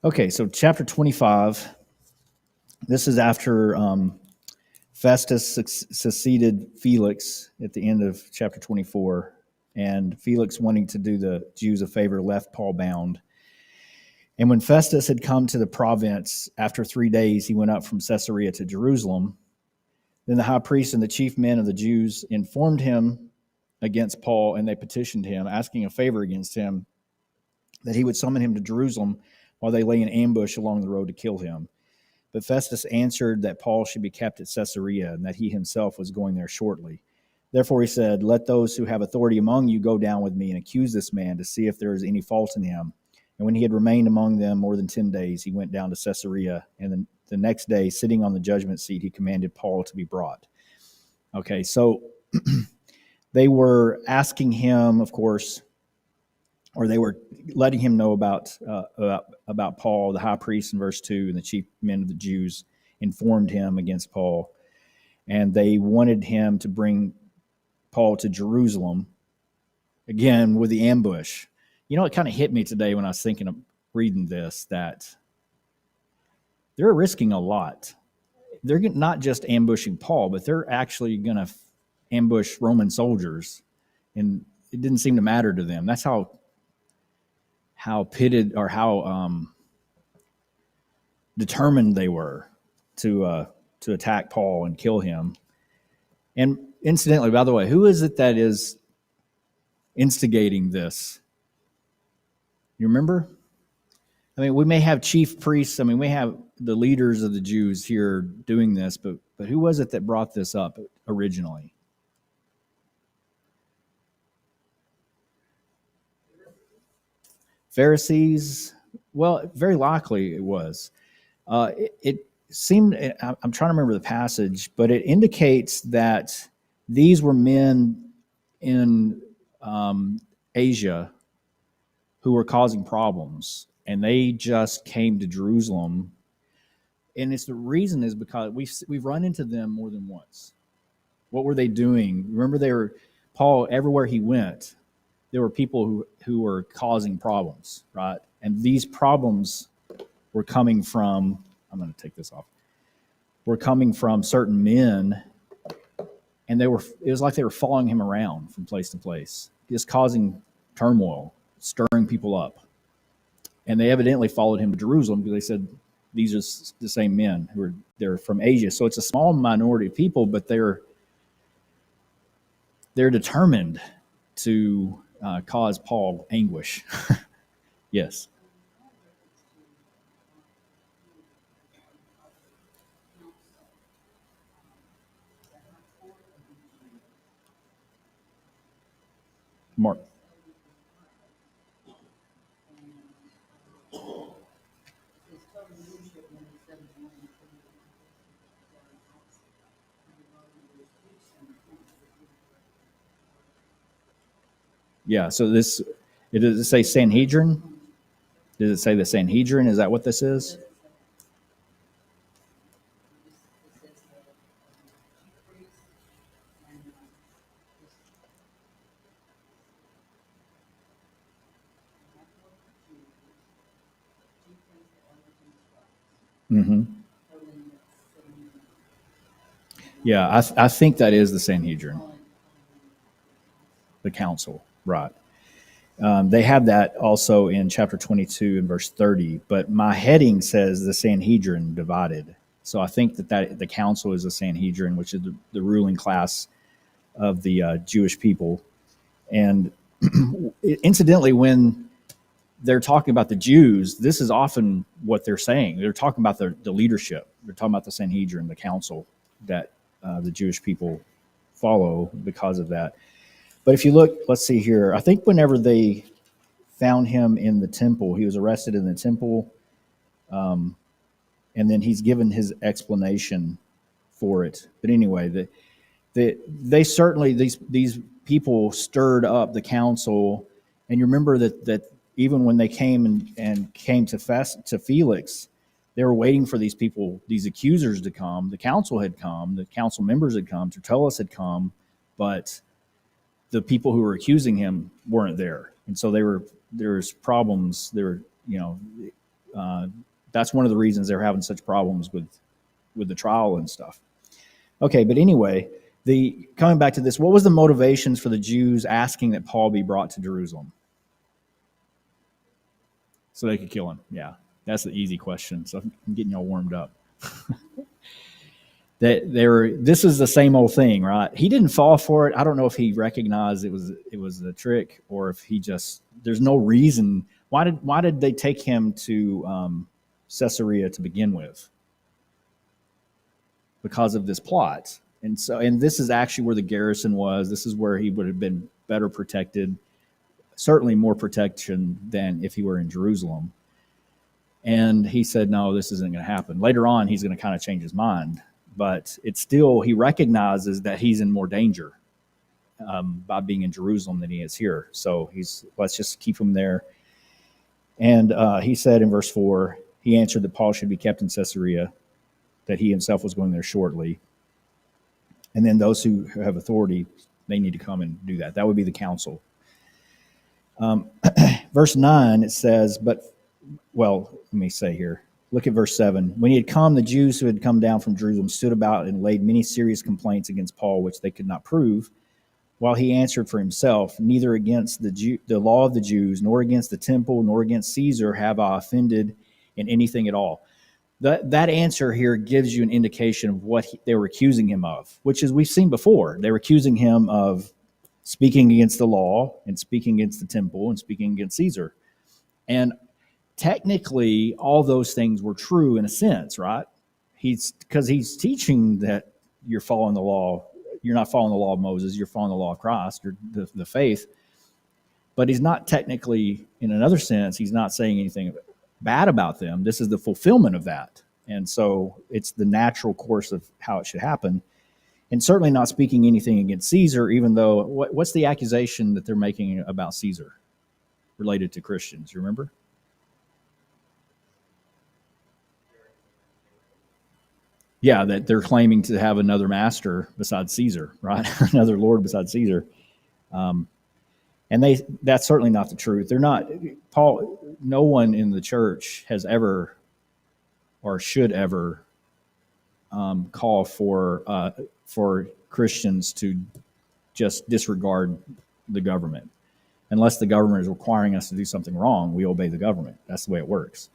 Okay, so chapter 25. This is after Festus succeeded Felix at the end of chapter 24. And Felix, wanting to do the Jews a favor, left Paul bound. And when Festus had come to the province, after 3 days, he went up from Caesarea to Jerusalem. Then the high priest and the chief men of the Jews informed him against Paul, and they petitioned him, asking a favor against him, that he would summon him to Jerusalem while they lay in ambush along the road to kill him. But Festus answered that Paul should be kept at Caesarea, and that he himself was going there shortly. Therefore he said, "Let those who have authority among you go down with me and accuse this man to see if there is any fault in him." And when he had remained among them more than 10 days, he went down to Caesarea, and then the next day, sitting on the judgment seat, he commanded Paul to be brought. Okay, so they were asking him, of course, or they were letting him know about Paul. The high priest in verse 2 and the chief men of the Jews informed him against Paul, and they wanted him to bring Paul to Jerusalem, again, with the ambush. You know, it kind of hit me today when I was thinking of reading this, that they're risking a lot. They're not just ambushing Paul, but they're actually going to ambush Roman soldiers, and it didn't seem to matter to them. That's how pitted, or how determined they were to attack Paul and kill him. And incidentally, by the way, who is it that is instigating this? You remember? I mean, we may have chief priests. I mean, we have the leaders of the Jews here doing this, but who was it that brought this up originally? Pharisees? Well, very likely it was. It seemed, I'm trying to remember the passage, but it indicates that these were men in Asia who were causing problems, and they just came to Jerusalem. And the reason is because we've run into them more than once. What were they doing? Remember, Paul, everywhere he went, there were people who were causing problems, right? And these problems were coming from, I'm going to take this off, were coming from certain men, and it was like they were following him around from place to place, just causing turmoil, stirring people up. And they evidently followed him to Jerusalem because they said these are the same men they're from Asia. So it's a small minority of people, but they're determined to cause Paul anguish. Yes. Mark. Yeah, so does it say Sanhedrin? Does it say the Sanhedrin? Is that what this is? Mm-hmm. Yeah, I think that is the Sanhedrin, the council, right? They have that also in chapter 22 and verse 30, but my heading says the Sanhedrin divided. So I think that the council is the Sanhedrin, which is the ruling class of the Jewish people. And incidentally, when they're talking about the Jews, this is often what they're saying. They're talking about the leadership. They're talking about the Sanhedrin, the council that the Jewish people follow because of that. But if you look, let's see here. I think whenever they found him in the temple, he was arrested in the temple, and then he's given his explanation for it. But anyway, they certainly, these people stirred up the council. And you remember that even when they came and came to Felix, they were waiting for these people, these accusers to come. The council had come, the council members had come, Tertullus had come, but the people who were accusing him weren't there. And so there's problems. That's one of the reasons they're having such problems with the trial and stuff. Okay, but anyway, coming back to this, what was the motivations for the Jews asking that Paul be brought to Jerusalem? So they could kill him. Yeah, that's the easy question. So I'm getting y'all warmed up. This is the same old thing, right? He didn't fall for it. I don't know if he recognized it was a trick, or if he just, there's no reason. Why did they take him to Caesarea to begin with? Because of this plot. And this is actually where the garrison was. This is where he would have been better protected, certainly more protection than if he were in Jerusalem. And he said, no, this isn't going to happen. Later on, he's going to kind of change his mind. But it's still, he recognizes that he's in more danger by being in Jerusalem than he is here. So let's just keep him there. And he said in verse 4, he answered that Paul should be kept in Caesarea, that he himself was going there shortly. And then those who have authority, they need to come and do that. That would be the council. Verse 9, it says, let me say here, look at verse 7. When he had come, the Jews who had come down from Jerusalem stood about and laid many serious complaints against Paul, which they could not prove, while he answered for himself, neither against the law of the Jews, nor against the temple, nor against Caesar have I offended in anything at all. That answer here gives you an indication of what they were accusing him of, which is we've seen before. They were accusing him of speaking against the law and speaking against the temple and speaking against Caesar. And technically, all those things were true in a sense, right? Because he's teaching that you're following the law. You're not following the law of Moses. You're following the law of Christ, the faith. But he's not technically, in another sense, he's not saying anything bad about them. This is the fulfillment of that. And so it's the natural course of how it should happen. And certainly not speaking anything against Caesar, even though, what's the accusation that they're making about Caesar related to Christians? You remember? Yeah, that they're claiming to have another master besides Caesar, right? Another Lord besides Caesar. And that's certainly not the truth. They're not, Paul, no one in the church has ever or should ever call for Christians to just disregard the government. Unless the government is requiring us to do something wrong, we obey the government. That's the way it works.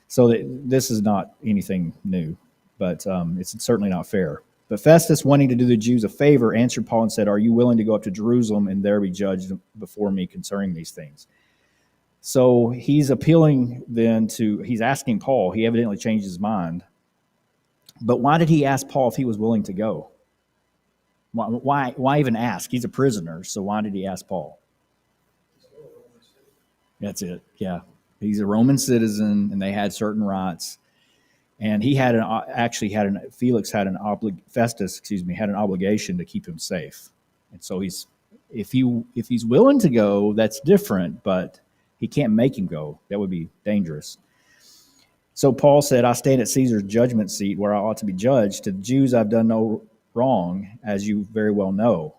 So this is not anything new, but it's certainly not fair. But Festus, wanting to do the Jews a favor, answered Paul and said, are you willing to go up to Jerusalem and there be judged before me concerning these things? So he's appealing then he's asking Paul. He evidently changed his mind. But why did he ask Paul if he was willing to go? Why even ask? He's a prisoner, so why did he ask Paul? That's it, yeah. He's a Roman citizen, and they had certain rights. And he had Festus had an obligation to keep him safe. And so if he's willing to go, that's different, but he can't make him go. That would be dangerous. So Paul said, I stand at Caesar's judgment seat where I ought to be judged. To the Jews I've done no wrong, as you very well know.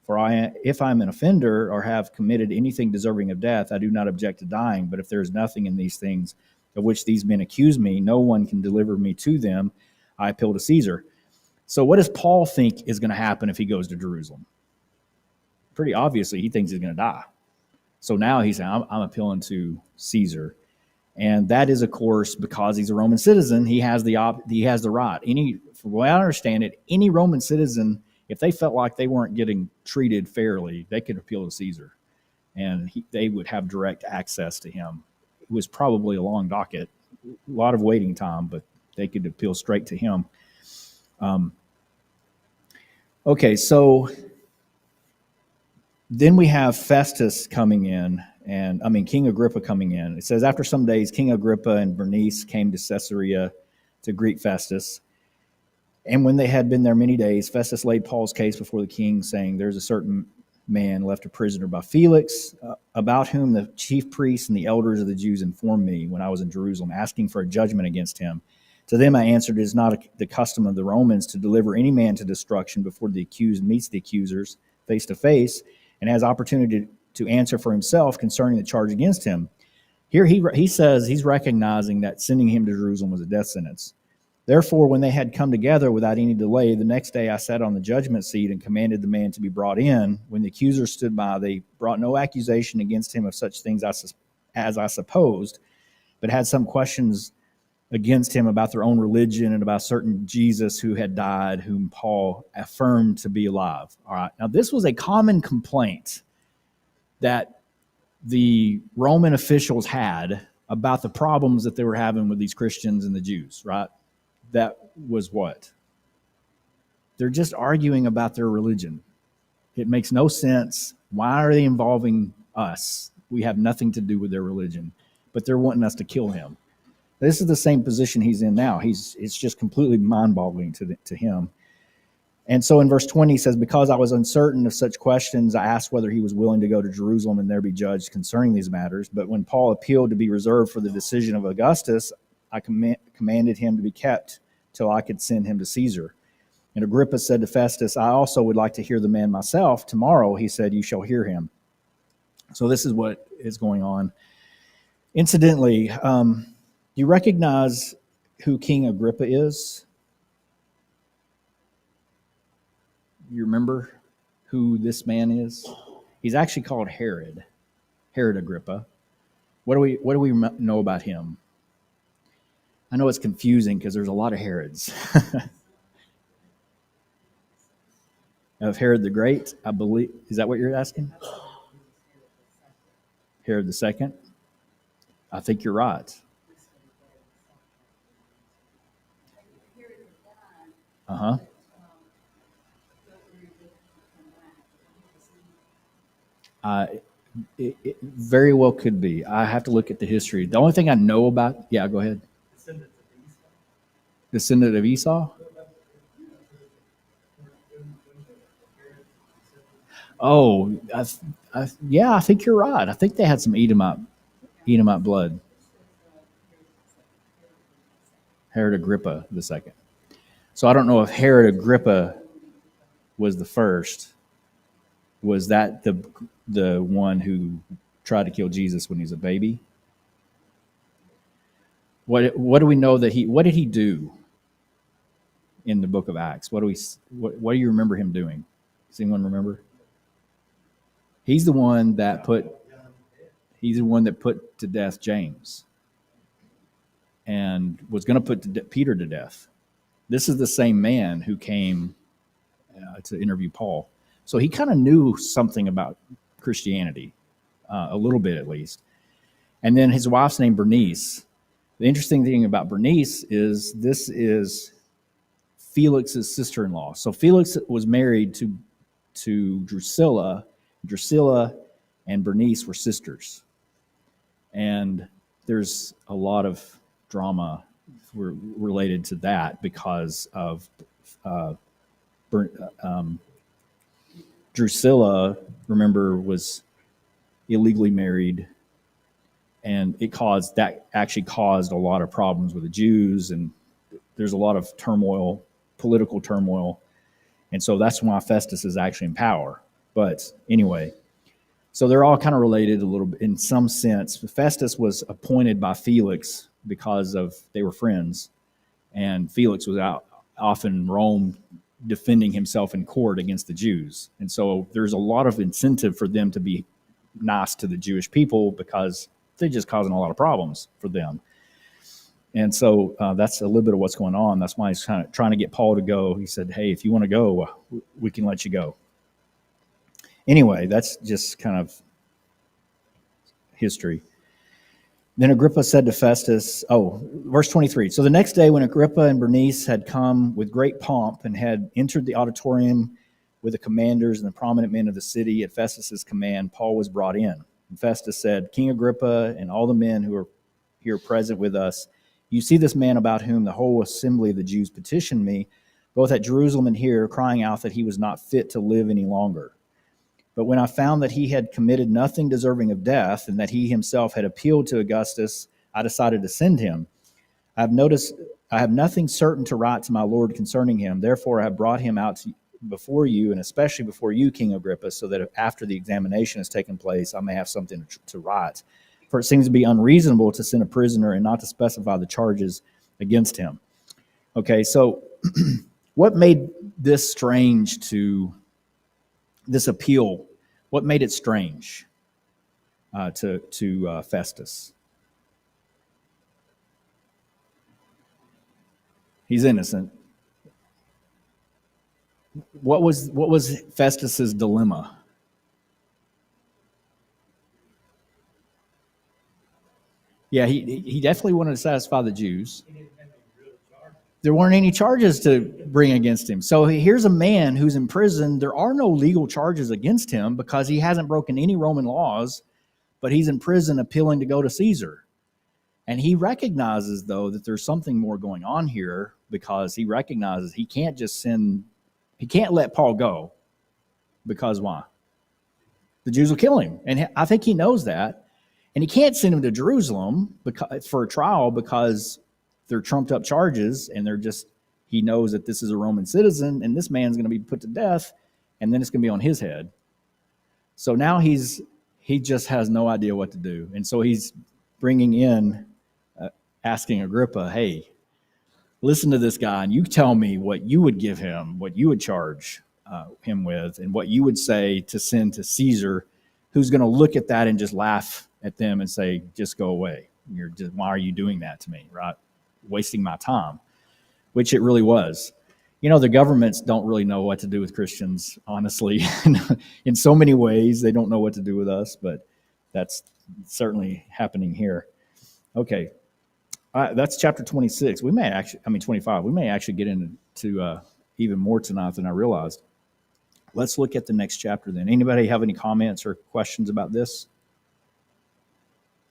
For if I'm an offender or have committed anything deserving of death, I do not object to dying. But if there is nothing in these things of which these men accuse me, no one can deliver me to them. I appeal to Caesar. So what does Paul think is going to happen if he goes to Jerusalem? Pretty obviously, he thinks he's going to die. So now he's saying, I'm appealing to Caesar. And that is, of course, because he's a Roman citizen, he has the right. From what I understand it, any Roman citizen, if they felt like they weren't getting treated fairly, they could appeal to Caesar. And they would have direct access to him. It was probably a long docket, a lot of waiting time, but they could appeal straight to him. Okay, so then we have Festus coming in, King Agrippa coming in. It says, after some days, King Agrippa and Bernice came to Caesarea to greet Festus. And when they had been there many days, Festus laid Paul's case before the king, saying, there's a certain man left a prisoner by Felix, about whom the chief priests and the elders of the Jews informed me when I was in Jerusalem, asking for a judgment against him. To them I answered, it is not the custom of the Romans to deliver any man to destruction before the accused meets the accusers face to face and has opportunity to answer for himself concerning the charge against him. Here he says he's recognizing that sending him to Jerusalem was a death sentence. Therefore, when they had come together without any delay, the next day I sat on the judgment seat and commanded the man to be brought in. When the accusers stood by, they brought no accusation against him of such things as I supposed, but had some questions against him about their own religion and about certain Jesus who had died, whom Paul affirmed to be alive. All right. Now, this was a common complaint that the Roman officials had about the problems that they were having with these Christians and the Jews, right? That was what? They're just arguing about their religion. It makes no sense. Why are they involving us? We have nothing to do with their religion, but they're wanting us to kill him. This is the same position he's in now. It's just completely mind-boggling to him. And so in verse 20, he says, because I was uncertain of such questions, I asked whether he was willing to go to Jerusalem and there be judged concerning these matters. But when Paul appealed to be reserved for the decision of Augustus, I commanded him to be kept till I could send him to Caesar. And Agrippa said to Festus, I also would like to hear the man myself. Tomorrow, he said, you shall hear him. So this is what is going on. Incidentally, do you recognize who King Agrippa is? You remember who this man is? He's actually called Herod Agrippa. What do we know about him? I know it's confusing because there's a lot of Herods. Of Herod the Great, I believe. Is that what you're asking? Herod the Second? I think you're right. Uh-huh. It very well could be. I have to look at the history. The only thing I know about, yeah, go ahead. Descendant of Esau? Oh, yeah, I think you're right. I think they had some Edomite blood. Herod Agrippa the second. So I don't know if Herod Agrippa was the first. Was that the one who tried to kill Jesus when he was a baby? What do we know that what did he do in the book of Acts? What do you remember him doing? Does anyone remember? He's the one that put to death James and was going to put Peter to death. This is the same man who came to interview Paul. So he kind of knew something about Christianity, a little bit at least. And then his wife's name Bernice. The interesting thing about Bernice is this is Felix's sister-in-law. So Felix was married to Drusilla. Drusilla and Bernice were sisters. And there's a lot of drama related to that because of Drusilla, remember, was illegally married, and actually caused a lot of problems with the Jews, and there's a lot of turmoil, political turmoil, and so that's why Festus is actually in power. But anyway, so they're all kind of related a little bit in some sense. Festus was appointed by Felix because they were friends, and Felix was out often in Rome defending himself in court against the Jews. And so there's a lot of incentive for them to be nice to the Jewish people because they're just causing a lot of problems for them. And so that's a little bit of what's going on. That's why he's kind of trying to get Paul to go. He said, hey, if you want to go, we can let you go. Anyway, that's just kind of history. Then Agrippa said to Festus, verse 23. So the next day when Agrippa and Bernice had come with great pomp and had entered the auditorium with the commanders and the prominent men of the city at Festus's command, Paul was brought in. And Festus said, King Agrippa and all the men who are here present with us, you see this man about whom the whole assembly of the Jews petitioned me, both at Jerusalem and here, crying out that he was not fit to live any longer. But when I found that he had committed nothing deserving of death and that he himself had appealed to Augustus, I decided to send him. I have nothing certain to write to my Lord concerning him. Therefore, I have brought him out before you, and especially before you, King Agrippa, so that after the examination has taken place, I may have something to write. for it seems to be unreasonable to send a prisoner and not to specify the charges against him. Okay, so what made this strange to this appeal? What made it strange to Festus? He's innocent. What was Festus's dilemma? Yeah, he definitely wanted to satisfy the Jews. There weren't any charges to bring against him. So here's a man who's in prison. There are no legal charges against him because he hasn't broken any Roman laws, but he's in prison appealing to go to Caesar. And he recognizes, though, that there's something more going on here because he recognizes he can't let Paul go because why? The Jews will kill him. And I think he knows that. And he can't send him to Jerusalem for a trial because they're trumped up charges and he knows that this is a Roman citizen and this man's going to be put to death and then it's going to be on his head. So now he just has no idea what to do. And so he's bringing in, asking Agrippa, hey, listen to this guy and you tell me what you would give him, what you would charge him with, and what you would say to send to Caesar, who's going to look at that and just laugh at them and say, just go away. Why are you doing that to me, right? Wasting my time, which it really was. The governments don't really know what to do with Christians, honestly. In so many ways, they don't know what to do with us, but that's certainly happening here. Okay. That's chapter 26. 25. We may actually get into even more tonight than I realized. Let's look at the next chapter then. Anybody have any comments or questions about this?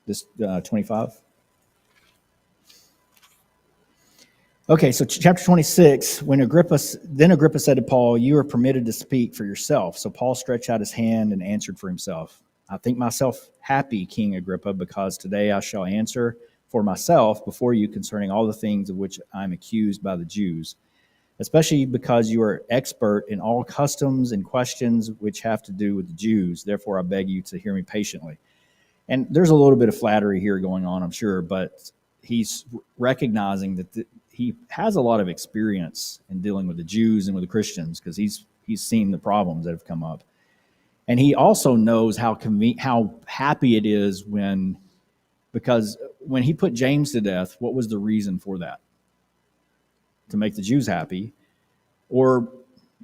This 25? Okay, so chapter 26, when Agrippa said to Paul, you are permitted to speak for yourself. So Paul stretched out his hand and answered for himself. I think myself happy, King Agrippa, because today I shall answer for myself before you concerning all the things of which I am accused by the Jews, especially because you are expert in all customs and questions which have to do with the Jews. Therefore, I beg you to hear me patiently. And there's a little bit of flattery here going on, I'm sure, but he's recognizing that he has a lot of experience in dealing with the Jews and with the Christians because he's seen the problems that have come up. And he also knows how happy it is because when he put James to death, what was the reason for that? To make the Jews happy, or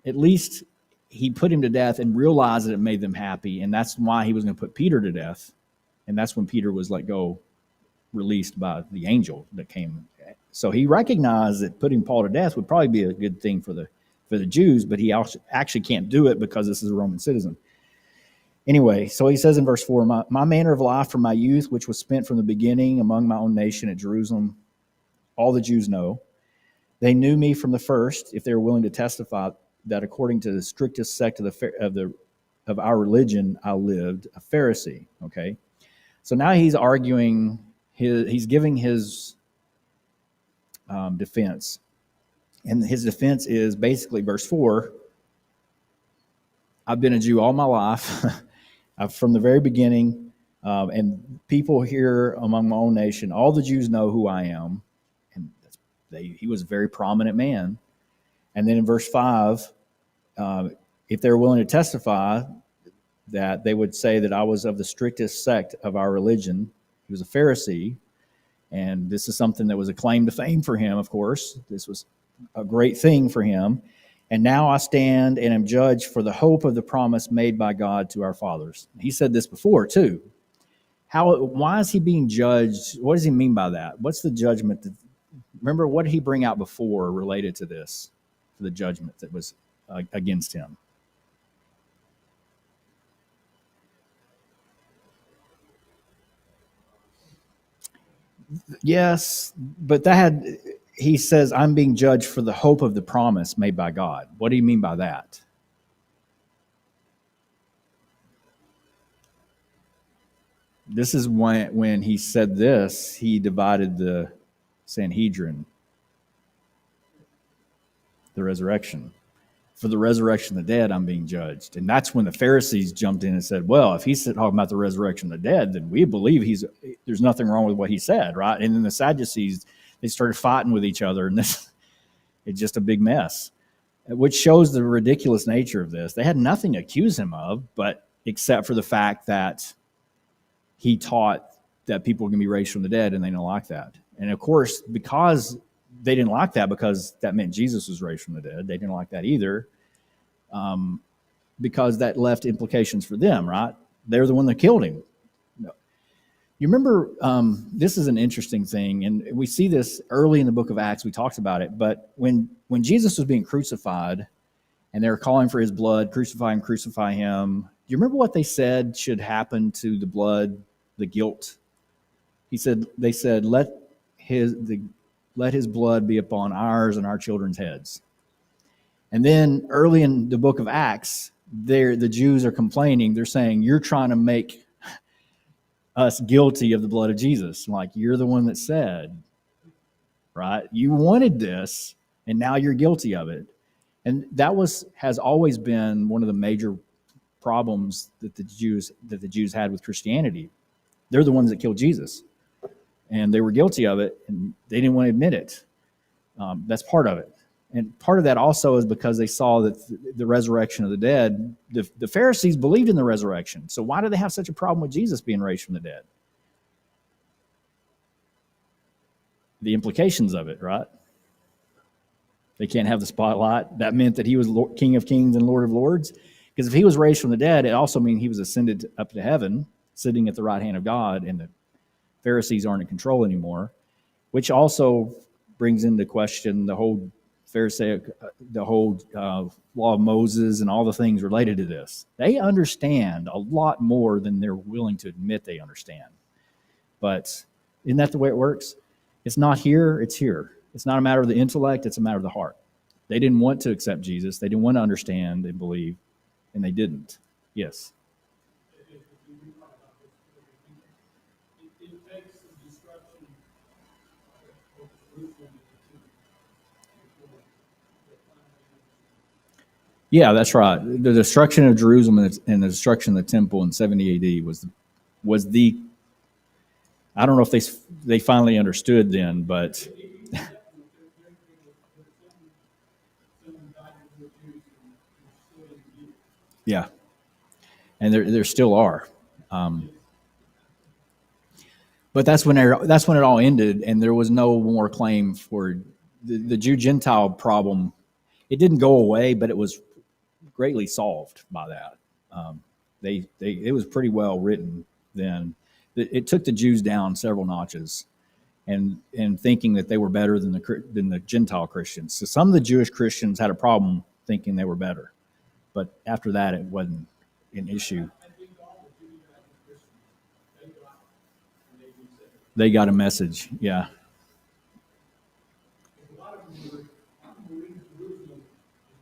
at least he put him to death and realized that it made them happy, and that's why he was going to put Peter to death, and that's when Peter was let go, released by the angel that came. So he recognized that putting Paul to death would probably be a good thing for the Jews, but he actually can't do it because this is a Roman citizen. Anyway, so he says in verse 4, my manner of life from my youth, which was spent from the beginning among my own nation at Jerusalem, all the Jews know. They knew me from the first, if they were willing to testify that according to the strictest sect of our religion, I lived, a Pharisee. Okay, so now he's arguing, he's giving his defense. And his defense is basically verse 4, I've been a Jew all my life. From the very beginning, and people here among my own nation, all the Jews know who I am. And he was a very prominent man. And then in verse 5, if they're willing to testify that they would say that I was of the strictest sect of our religion. He was a Pharisee, and this is something that was a claim to fame for him, of course. This was a great thing for him. And now I stand and am judged for the hope of the promise made by God to our fathers. He said this before, too. Why is he being judged? What does he mean by that? What's the judgment? Remember, what did he bring out before related to this, for the judgment that was against him? Yes, but he says, I'm being judged for the hope of the promise made by God. What do you mean by that? This is when he said this, he divided the Sanhedrin, the resurrection. for the resurrection of the dead, I'm being judged. And that's when the Pharisees jumped in and said, well, if he's talking about the resurrection of the dead, then we believe there's nothing wrong with what he said, right? And then the Sadducees, they started fighting with each other, and it's just a big mess, which shows the ridiculous nature of this. They had nothing to accuse him of, but except for the fact that he taught that people are going to be raised from the dead, and they didn't like that. And of course, because they didn't like that, because that meant Jesus was raised from the dead, they didn't like that either, because that left implications for them, right? They're the one that killed him. You remember, this is an interesting thing, and we see this early in the book of Acts. We talked about it, but when Jesus was being crucified, and they were calling for his blood, crucify him, do you remember what they said should happen to the blood, the guilt? They said, let his blood be upon ours and our children's heads. And then early in the book of Acts, the Jews are complaining. They're saying, you're trying to make us guilty of the blood of Jesus. Like, you're the one that said, right? You wanted this, and now you're guilty of it. And that has always been one of the major problems that the Jews had with Christianity. They're the ones that killed Jesus, and they were guilty of it, and they didn't want to admit it. That's part of it. And part of that also is because they saw that the resurrection of the dead, the Pharisees believed in the resurrection. So why do they have such a problem with Jesus being raised from the dead? The implications of it, right? They can't have the spotlight. That meant that he was King of Kings and Lord of Lords. Because if he was raised from the dead, it also means he was ascended up to heaven, sitting at the right hand of God, and the Pharisees aren't in control anymore, which also brings into question the whole Pharisaic, the whole law of Moses and all the things related to this. They understand a lot more than they're willing to admit they understand. But isn't that the way it works? It's not here, it's here. It's not a matter of the intellect, it's a matter of the heart. They didn't want to accept Jesus. They didn't want to understand and believe, and they didn't. Yes. Yeah, that's right. The destruction of Jerusalem and the destruction of the temple in 70 AD was the. I don't know if they finally understood then, but yeah, and there still are. But that's when it all ended, and there was no more claim for the Jew-Gentile problem. It didn't go away, but it was greatly solved by that. It was pretty well written then. It took the Jews down several notches, and thinking that they were better than the Gentile Christians. So some of the Jewish Christians had a problem thinking they were better, but after that, it wasn't an issue. They got a message, yeah.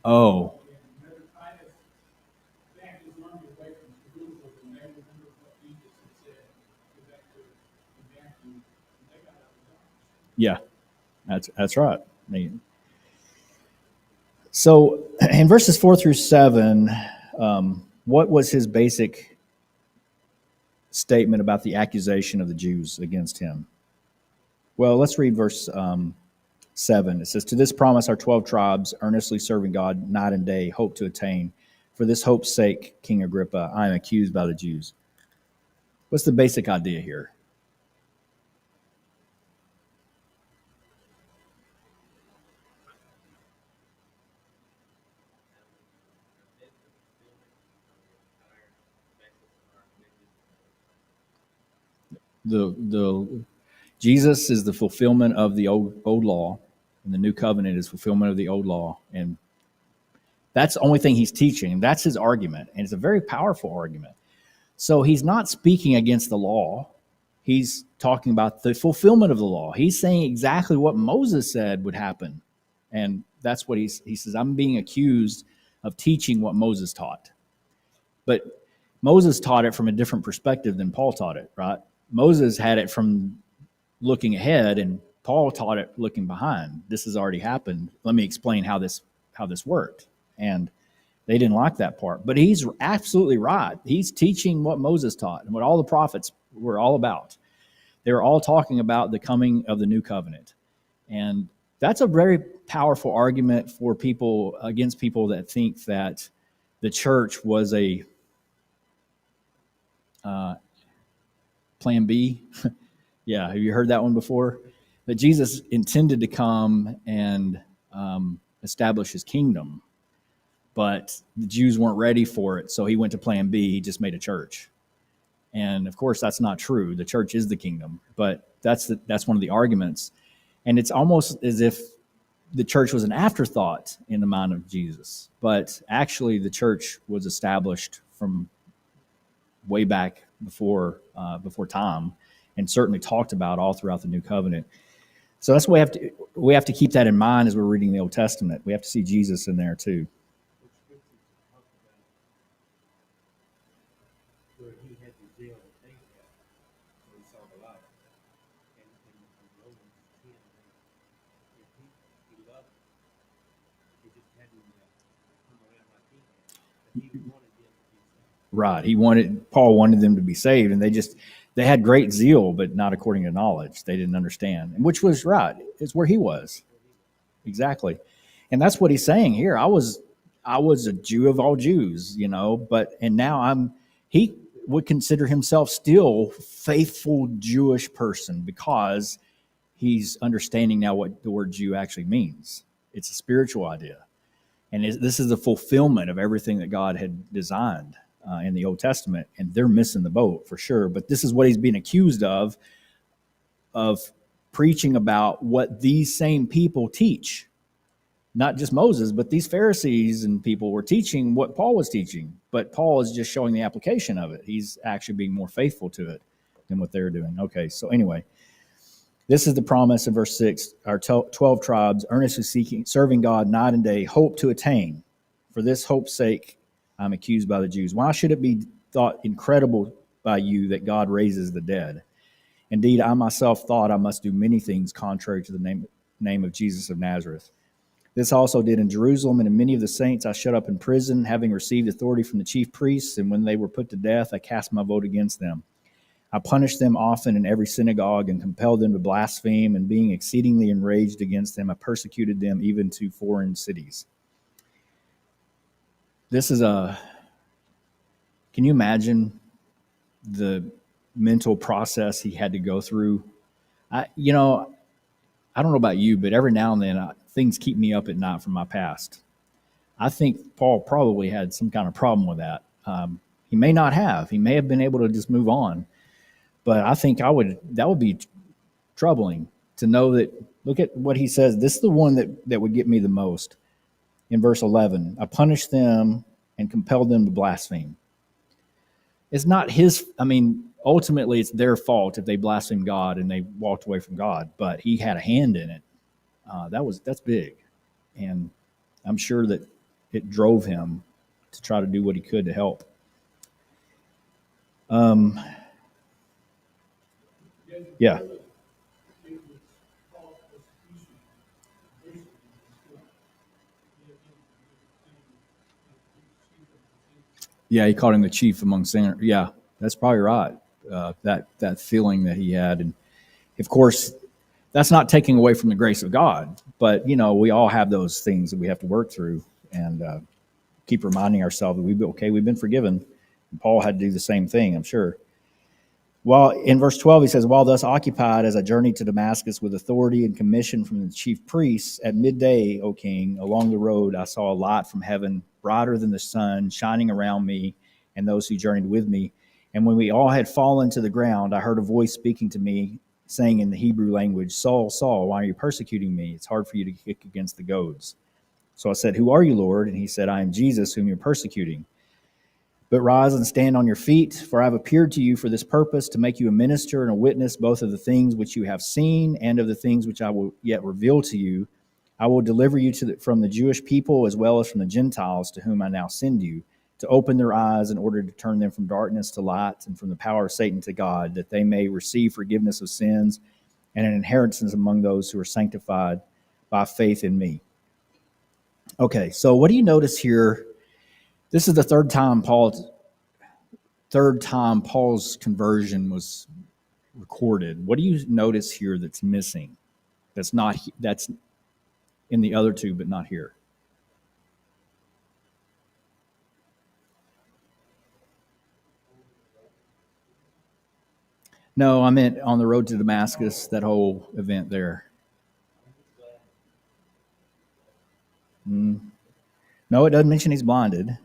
Oh. Yeah, that's right. So in verses 4 through 7, what was his basic statement about the accusation of the Jews against him? Well, let's read verse 7. It says, "To this promise our 12 tribes, earnestly serving God night and day, hope to attain. For this hope's sake, King Agrippa, I am accused by the Jews." What's the basic idea here? The Jesus is the fulfillment of the old law, and the new covenant is fulfillment of the old law, and that's the only thing he's teaching. That's his argument, and it's a very powerful argument. So he's not speaking against the law. He's talking about the fulfillment of the law. He's saying exactly what Moses said would happen, and that's what he says. I'm being accused of teaching what Moses taught, but Moses taught it from a different perspective than Paul taught it, right? Moses had it from looking ahead, and Paul taught it looking behind. This has already happened. Let me explain how this worked. And they didn't like that part. But he's absolutely right. He's teaching what Moses taught and what all the prophets were all about. They were all talking about the coming of the new covenant. And that's a very powerful argument for people, against people that think that the church was a plan B. Yeah, have you heard that one before? That Jesus intended to come and establish his kingdom, but the Jews weren't ready for it, so he went to plan B. He just made a church. And of course, that's not true. The church is the kingdom, but that's one of the arguments. And it's almost as if the church was an afterthought in the mind of Jesus, but actually the church was established from way back before time, and certainly talked about all throughout the New Covenant. So that's what we have to keep that in mind as we're reading the Old Testament. We have to see Jesus in there too. Right. Paul wanted them to be saved, and they had great zeal, but not according to knowledge. They didn't understand, which was right. It's where he was. Exactly. And that's what he's saying here. I was a Jew of all Jews, and now he would consider himself still faithful Jewish person because he's understanding now what the word Jew actually means. It's a spiritual idea. And this is the fulfillment of everything that God had designed in the Old Testament. And they're missing the boat for sure. But this is what he's being accused of preaching about what these same people teach. Not just Moses, but these Pharisees and people were teaching what Paul was teaching. But Paul is just showing the application of it. He's actually being more faithful to it than what they're doing. Okay, so anyway, this is the promise in verse 6. Our 12 tribes, earnestly serving God night and day, hope to attain. For this hope's sake, I'm accused by the Jews. Why should it be thought incredible by you that God raises the dead? Indeed, I myself thought I must do many things contrary to the name of Jesus of Nazareth. This also did in Jerusalem, and in many of the saints I shut up in prison, having received authority from the chief priests, and when they were put to death, I cast my vote against them. I punished them often in every synagogue and compelled them to blaspheme, and being exceedingly enraged against them, I persecuted them even to foreign cities. Can you imagine the mental process he had to go through? I don't know about you, but every now and then things keep me up at night from my past. I think Paul probably had some kind of problem with that. He may not have. He may have been able to just move on. But I think that would be troubling to know that. Look at what he says. This is the one that would get me the most. In verse 11, I punished them and compelled them to blaspheme. It's not ultimately it's their fault if they blaspheme God and they walked away from God, but he had a hand in it. That's big. And I'm sure that it drove him to try to do what he could to help. Yeah. Yeah, he called him the chief among sinners. Yeah, that's probably right. That feeling that he had, and of course, that's not taking away from the grace of God. But we all have those things that we have to work through, and keep reminding ourselves that we've been forgiven. And Paul had to do the same thing, I'm sure. Well, in verse 12, he says, while thus occupied as I journeyed to Damascus with authority and commission from the chief priests, at midday, O king, along the road I saw a light from heaven, brighter than the sun, shining around me and those who journeyed with me. And when we all had fallen to the ground, I heard a voice speaking to me, saying in the Hebrew language, Saul, Saul, why are you persecuting me? It's hard for you to kick against the goads. So I said, who are you, Lord? And he said, I am Jesus, whom you're persecuting. But rise and stand on your feet, for I have appeared to you for this purpose, to make you a minister and a witness both of the things which you have seen and of the things which I will yet reveal to you. I will deliver you from the Jewish people as well as from the Gentiles, to whom I now send you, to open their eyes in order to turn them from darkness to light and from the power of Satan to God, that they may receive forgiveness of sins and an inheritance among those who are sanctified by faith in me. Okay, so what do you notice here? This is the third time Paul's conversion was recorded. What do you notice here that's missing? That's in the other two, but not here. No, I meant on the road to Damascus, that whole event there. Mm. No, it doesn't mention he's blinded.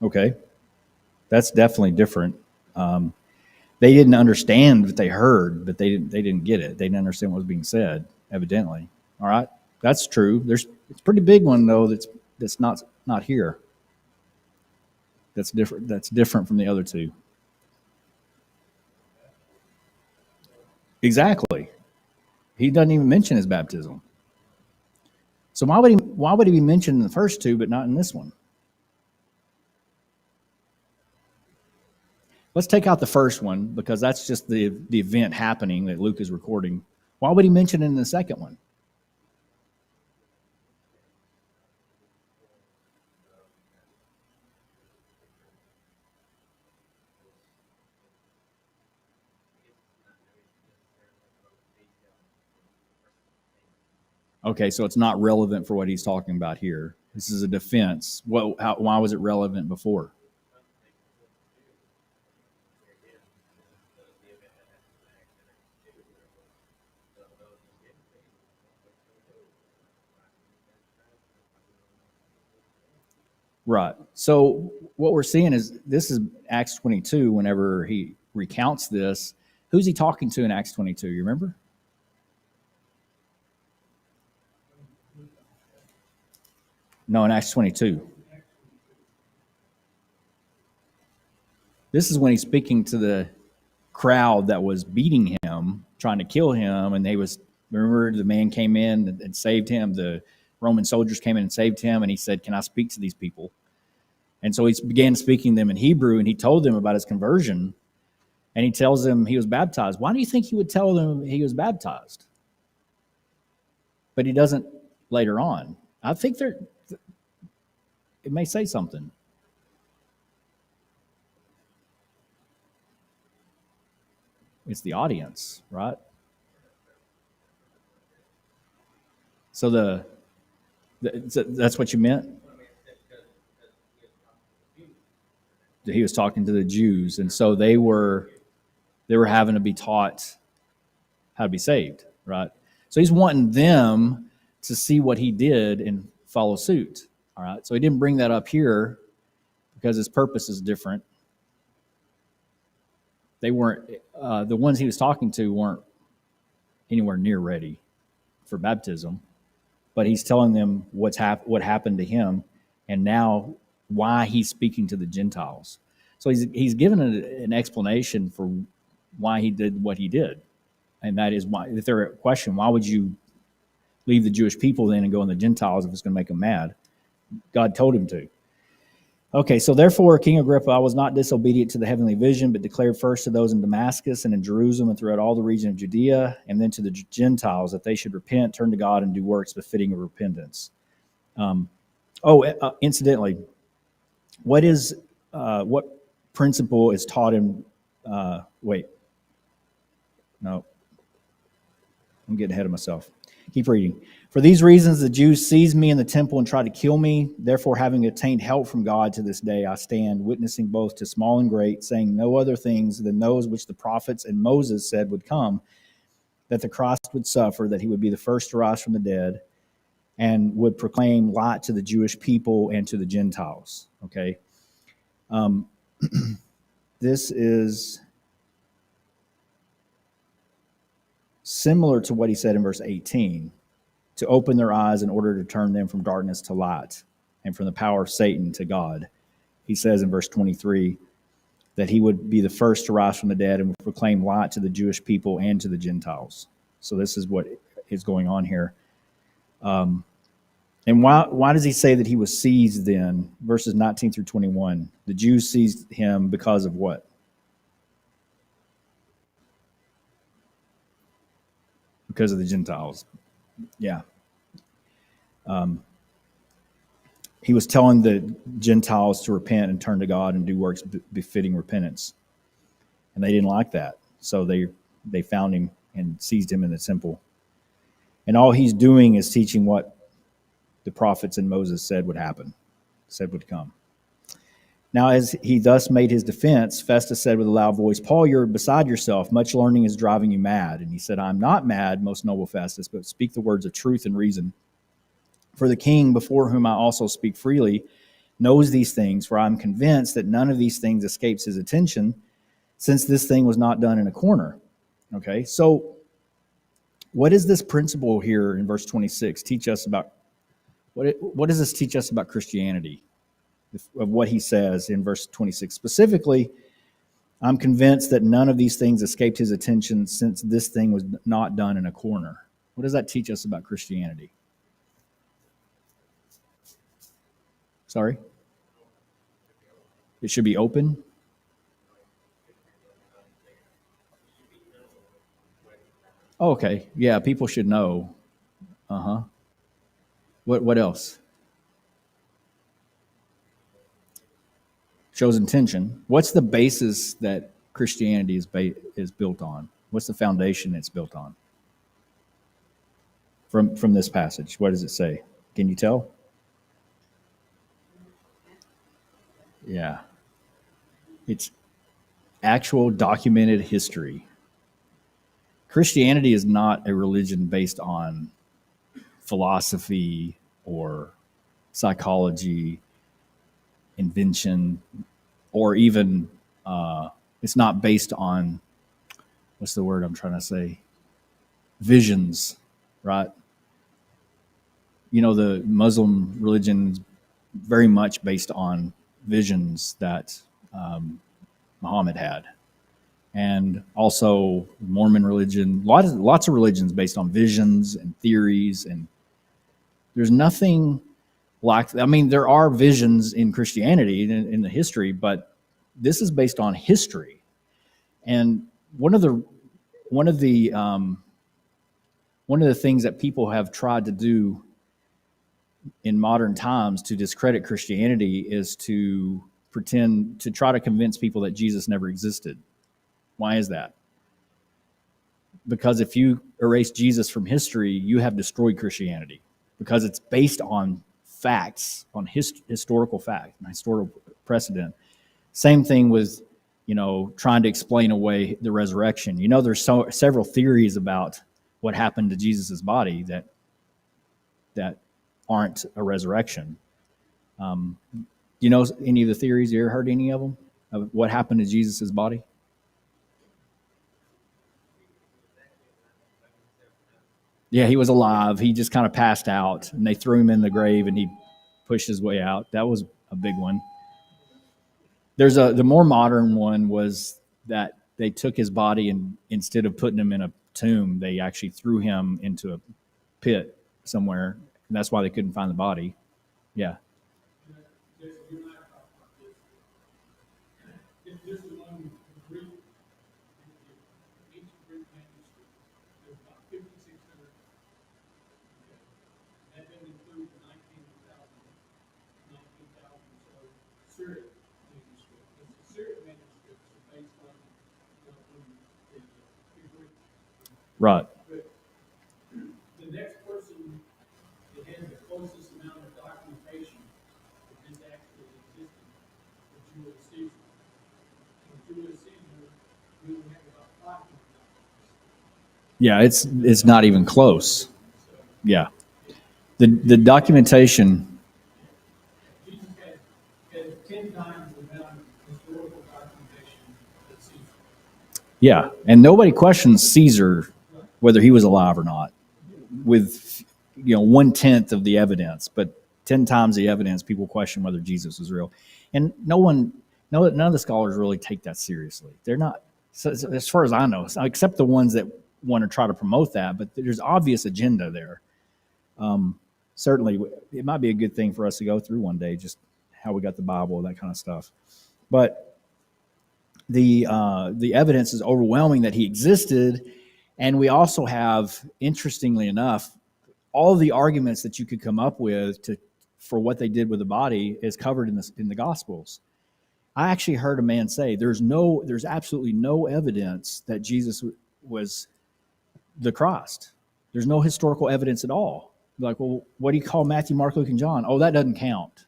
Okay, that's definitely different. Um, they didn't understand what they heard, but they didn't get it. They didn't understand what was being said. Evidently, all right, that's true. It's a pretty big one though. That's not here. That's different. That's different from the other two. Exactly. He doesn't even mention his baptism. So why would he be mentioned in the first two but not in this one? Let's take out the first one because that's just the event happening that Luke is recording. Why would he mention it in the second one? Okay, so it's not relevant for what he's talking about here. This is a defense. Why was it relevant before? Right. So what we're seeing is this is Acts 22. Whenever he recounts this, who's he talking to in Acts 22? You remember? No, in Acts 22. This is when he's speaking to the crowd that was beating him, trying to kill him, and they was remember the man came in and saved him. The Roman soldiers came in and saved him, and he said, "Can I speak to these people?" And so he began speaking to them in Hebrew, and he told them about his conversion, and he tells them he was baptized. Why do you think he would tell them he was baptized? But he doesn't later on. I think it may say something. It's the audience, right? So that's what you meant. He was talking to the Jews, and so they were having to be taught how to be saved, right? So he's wanting them to see what he did and follow suit. All right. So he didn't bring that up here because his purpose is different. They weren't the ones he was talking to weren't anywhere near ready for baptism, but he's telling them what happened to him, and now why he's speaking to the Gentiles. So he's given an explanation for why he did what he did, and that is why. If they're a question, why would you leave the Jewish people then and go in the Gentiles if it's going to make them mad? God told him to. Okay, so therefore, King Agrippa, I was not disobedient to the heavenly vision, but declared first to those in Damascus and in Jerusalem and throughout all the region of Judea, and then to the Gentiles that they should repent, turn to God, and do works befitting of repentance. Incidentally, what principle is taught in? Wait, no, I'm getting ahead of myself. Keep reading. For these reasons, the Jews seized me in the temple and tried to kill me. Therefore, having obtained help from God to this day, I stand witnessing both to small and great, saying no other things than those which the prophets and Moses said would come, that the Christ would suffer, that he would be the first to rise from the dead, and would proclaim light to the Jewish people and to the Gentiles. Okay. This is similar to what he said in verse 18, to open their eyes in order to turn them from darkness to light and from the power of Satan to God. He says in verse 23 that he would be the first to rise from the dead and would proclaim light to the Jewish people and to the Gentiles. So this is what is going on here. And why does he say that he was seized then? Verses 19 through 21. The Jews seized him because of what? because of the Gentiles. Yeah. He was telling the Gentiles to repent and turn to God and do works befitting repentance. And they didn't like that. So they found him and seized him in the temple. And all he's doing is teaching what the prophets and Moses said would happen, said would come. Now, as he thus made his defense, Festus said with a loud voice, "Paul, you're beside yourself. Much learning is driving you mad." And he said, "I'm not mad, most noble Festus, but speak the words of truth and reason. For the king, before whom I also speak freely, knows these things, for I'm convinced that none of these things escapes his attention, since this thing was not done in a corner." Okay, so what does this principle here in verse 26 teach us about? What does this teach us about Christianity? Of what he says in verse 26 specifically, I'm convinced that none of these things escaped his attention, since this thing was not done in a corner. What does that teach us about Christianity? Sorry? It should be open? Oh, okay. Yeah, people should know. Uh-huh. What else? Shows intention. What's the basis that Christianity is built on? What's the foundation it's built on? From this passage, what does it say? Can you tell? Yeah. It's actual documented history. Christianity is not a religion based on philosophy or psychology, invention, or even it's not based on, what's the word I'm trying to say? Visions, right? You know, the Muslim religion is very much based on visions that Muhammad had. And also Mormon religion, lots of religions based on visions and theories. And there's nothing like, I mean, there are visions in Christianity in the history, but this is based on history. And one of the things that people have tried to do in modern times to discredit Christianity is to try to convince people that Jesus never existed. Why is that? Because if you erase Jesus from history, you have destroyed Christianity, because it's based on facts, on historical fact, and historical precedent. Same thing with, trying to explain away the resurrection. There's several theories about what happened to Jesus's body that aren't a resurrection. You know any of the theories? You ever heard any of them of what happened to Jesus's body? Yeah, he was alive. He just kind of passed out, and they threw him in the grave, and he pushed his way out. That was a big one. The more modern one was that they took his body, and instead of putting him in a tomb, they actually threw him into a pit somewhere. And that's why they couldn't find the body. Yeah. Right. The next person that had the closest amount of documentation of this actually existing was Julius Caesar. And Julius Caesar, we only have about 500 documents. Yeah, it's not even close. Yeah. The documentation. Jesus had 10 times the amount of historical documentation that Caesar. Yeah, and nobody questions Caesar whether he was alive or not, with 1/10 of the evidence, but 10 times the evidence, people question whether Jesus was real. And none of the scholars really take that seriously. They're not, so as far as I know, except the ones that want to try to promote that, but there's obvious agenda there. Certainly, it might be a good thing for us to go through one day, just how we got the Bible, that kind of stuff. But the evidence is overwhelming that he existed. And we also have, interestingly enough, all the arguments that you could come up with for what they did with the body is covered in the Gospels. I actually heard a man say there's absolutely no evidence that Jesus was the Christ. There's no historical evidence at all. Like, well, what do you call Matthew, Mark, Luke, and John? Oh, that doesn't count.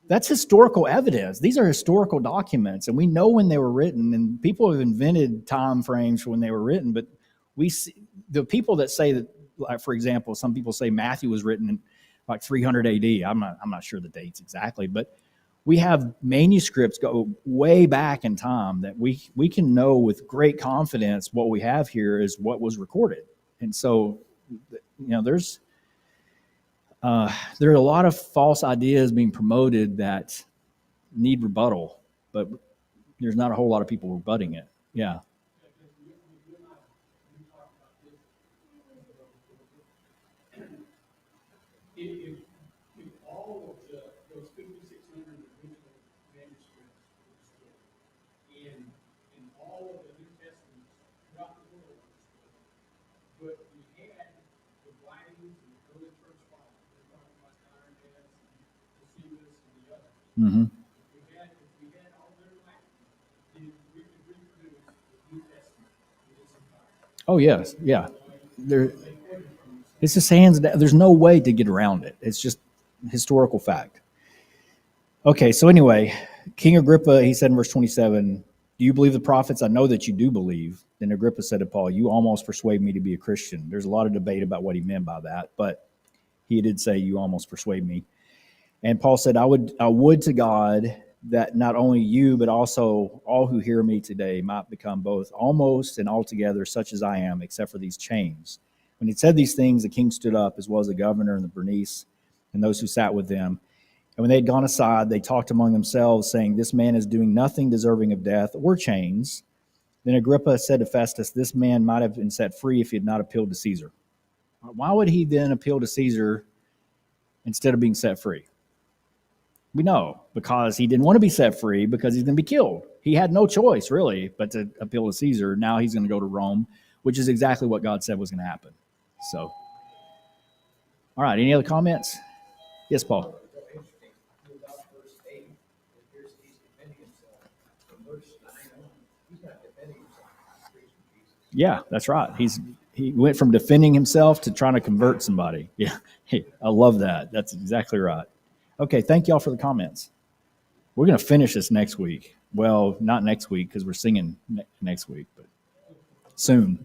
That's historical evidence. These are historical documents, and we know when they were written. And people have invented time frames for when they were written. But we see the people that say that, like, for example, some people say Matthew was written in like 300 A.D. I'm not sure the dates exactly, but we have manuscripts go way back in time that we can know with great confidence what we have here is what was recorded. And so, there are a lot of false ideas being promoted that need rebuttal, but there's not a whole lot of people rebutting it. Yeah. If all of those 5,600 original manuscripts were destroyed, and all of the New Testaments throughout the world were destroyed, but we had the writings and the early church fathers, we're talking about Irenaeus and Josephus and the others. Mm-hmm. If we had all their writings, then we could reproduce the New Testament in its entirety. Oh yes, yeah. It's just hands down. There's no way to get around it. It's just historical fact. Okay, so anyway, King Agrippa, he said in verse 27, do you believe the prophets? I know that you do believe. Then Agrippa said to Paul, you almost persuade me to be a Christian. There's a lot of debate about what he meant by that, but he did say, you almost persuade me. And Paul said, I would to God that not only you, but also all who hear me today might become both almost and altogether such as I am, except for these chains. When he said these things, the king stood up, as well as the governor and the Bernice and those who sat with them. And when they had gone aside, they talked among themselves, saying, this man is doing nothing deserving of death or chains. Then Agrippa said to Festus, this man might have been set free if he had not appealed to Caesar. Why would he then appeal to Caesar instead of being set free? We know, because he didn't want to be set free because he's going to be killed. He had no choice, really, but to appeal to Caesar. Now he's going to go to Rome, which is exactly what God said was going to happen. So, all right, any other comments? Yes, Paul. Yeah, that's right. He went from defending himself to trying to convert somebody. Yeah, hey, I love that. That's exactly right. Okay, thank y'all for the comments. We're going to finish this next week. Well, not next week because we're singing next week, but soon.